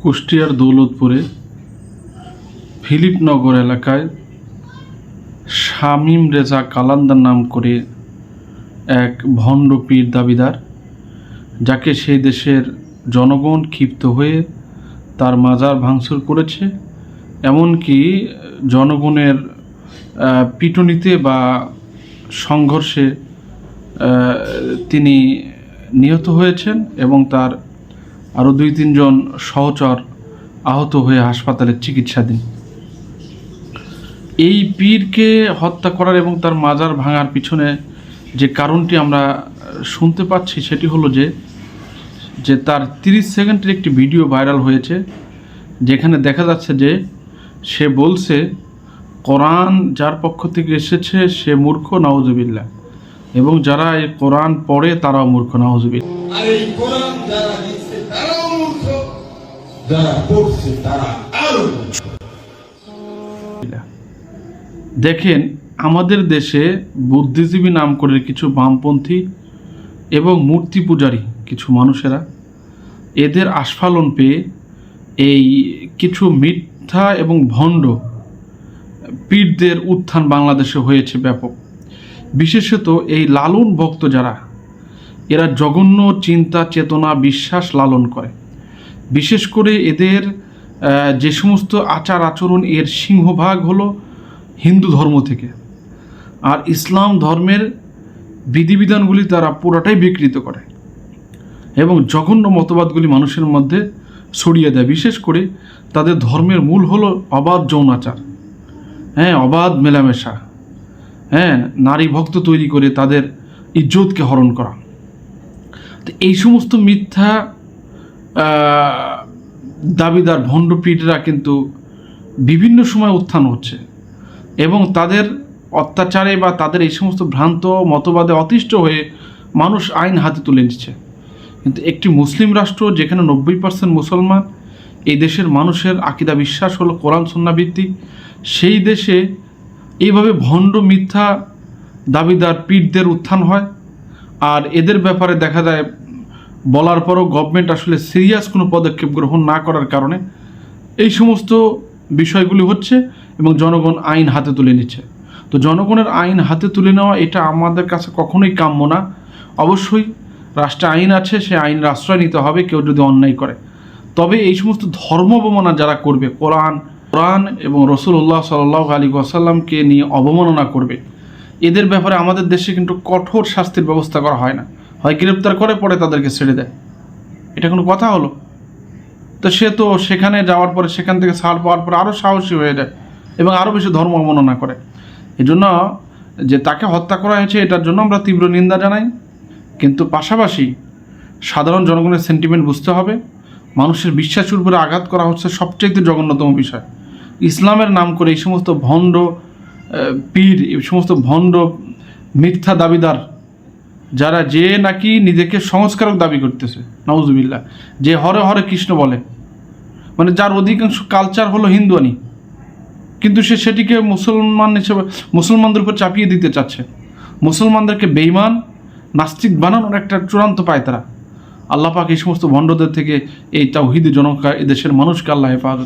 কুষ্টিয়ার দৌলতপুরে ফিলিপনগর এলাকায় শামীম রেজা কালান্দার নাম করে এক ভণ্ড পীর দাবিদার, যাকে সেই দেশের জনগণ ক্ষিপ্ত হয়ে তার মাজার ভাঙচুর করেছে, এমনকি জনগণের পিটুনিতে বা সংঘর্ষে তিনি নিহত হয়েছেন এবং তার আরও 2-3 জন সহচর আহত হয়ে হাসপাতালে চিকিৎসাধীন। এই পীরকে হত্যা করার এবং তার মাজার ভাঙার পিছনে যে কারণটি আমরা শুনতে পাচ্ছি সেটি হলো যে তার 30 সেকেন্ডের একটি ভিডিও ভাইরাল হয়েছে, যেখানে দেখা যাচ্ছে যে সে বলছে কোরআন যার পক্ষ থেকে এসেছে সে মূর্খ, নাউজুবিল্লাহ, এবং যারা এই কোরআন পড়ে তারাও মূর্খ, নাউজুবিল্লাহ। আর এই কোরআন যারা লিখছে তারাও মূর্খ, যারা পড়ছে তারা আরো মূর্খ। দেখেন, আমাদের দেশে বুদ্ধিজীবী নাম করে কিছু বামপন্থী এবং মূর্তি পূজারী কিছু মানুষেরা এদের আস্ফালন পেয়ে এই কিছু মিথ্যা এবং ভণ্ড পীরদের উত্থান বাংলাদেশে হয়েছে ব্যাপক। বিশেষত এই লালন ভক্ত যারা, এরা জঘন্য চিন্তা, চেতনা, বিশ্বাস লালন করে। বিশেষ করে এদের যে সমস্ত আচার আচরণ, এর সিংহভাগ হলো হিন্দু ধর্ম থেকে, আর ইসলাম ধর্মের বিধিবিধানগুলি তারা পুরোটাই বিকৃত করে এবং জঘন্য মতবাদগুলি মানুষের মধ্যে ছড়িয়ে দেয়। বিশেষ করে তাদের ধর্মের মূল হলো অবাধ যৌনাচার, অবাধ মেলামেশা, নারী ভক্ত তৈরি করে তাদের ইজ্জতকে হরণ করা। তো এই সমস্ত মিথ্যা দাবিদার ভণ্ড পীররা কিন্তু বিভিন্ন সময় উত্থান হচ্ছে এবং তাদের অত্যাচারে বা তাদের এই সমস্ত ভ্রান্ত মতবাদে অতিষ্ঠ হয়ে মানুষ আইন হাতে তুলে নিচ্ছে। কিন্তু একটি মুসলিম রাষ্ট্র যেখানে 90% মুসলমান, এই দেশের মানুষের আকিদা বিশ্বাস হলো কোরআন সুন্নাহ ভিত্তিক, সেই দেশে এইভাবে ভণ্ড মিথ্যা দাবিদার পীরদের উত্থান হয়। আর এদের ব্যাপারে দেখা যায় বলার পরও গভর্নমেন্ট আসলে সিরিয়াস কোনো পদক্ষেপ গ্রহণ না করার কারণে এই সমস্ত বিষয়গুলি হচ্ছে এবং জনগণ আইন হাতে তুলে নিচ্ছে। তো জনগণের আইন হাতে তুলে নেওয়া এটা আমাদের কাছে কখনোই কাম্য না। অবশ্যই রাষ্ট্রে আইন আছে, সে আইনের আশ্রয় নিতে হবে কেউ যদি অন্যায় করে। তবে এই সমস্ত ধর্ম অবমাননা যারা করবে, কোরআন এবং রাসূলুল্লাহ সাল্লাল্লাহু আলাইহি ওয়াসাল্লামকে নিয়ে অবমাননা করবে, এদের ব্যাপারে আমাদের দেশে কিন্তু কঠোর শাস্তির ব্যবস্থা করা হয় না, হয় গ্রেপ্তার করে পরে তাদেরকে ছেড়ে দেয়। এটা কোনো কথা হলো? তো সে তো সেখানে যাওয়ার পরে, সেখান থেকে ছাড় পাওয়ার পরে আরও সাহসী হয়ে যায় এবং আরও বেশি ধর্ম অবমাননা করে। এই জন্য যে তাকে হত্যা করা হয়েছে এটার জন্য আমরা তীব্র নিন্দা জানাই, কিন্তু পাশাপাশি সাধারণ জনগণের সেন্টিমেন্ট বুঝতে হবে। মানুষের বিশ্বাসের উপরে আঘাত করা হচ্ছে সবচেয়ে জঘন্যতম বিষয়। ইসলামের নাম করে এই সমস্ত ভণ্ড পীর, এই সমস্ত ভণ্ড মিথ্যা দাবিদার যারা, যে নাকি নিজেকে সংস্কারক দাবি করতেছে, নাউজুবিল্লাহ, যে হরে হরে কৃষ্ণ বলে, মানে যার অধিকাংশ কালচার হলো হিন্দুয়ানি, কিন্তু সে সেটিকে মুসলমান হিসেবে মুসলমানদের উপর চাপিয়ে দিতে চাচ্ছে। মুসলমানদেরকে বেঈমান, নাস্তিক বানানোর একটা চূড়ান্ত পায়তারা। আল্লাহ পাক এই সমস্ত ভণ্ডদের থেকে, এই তাওহীদি জনক এদেশের মানুষকে আল্লাহ হেফাজত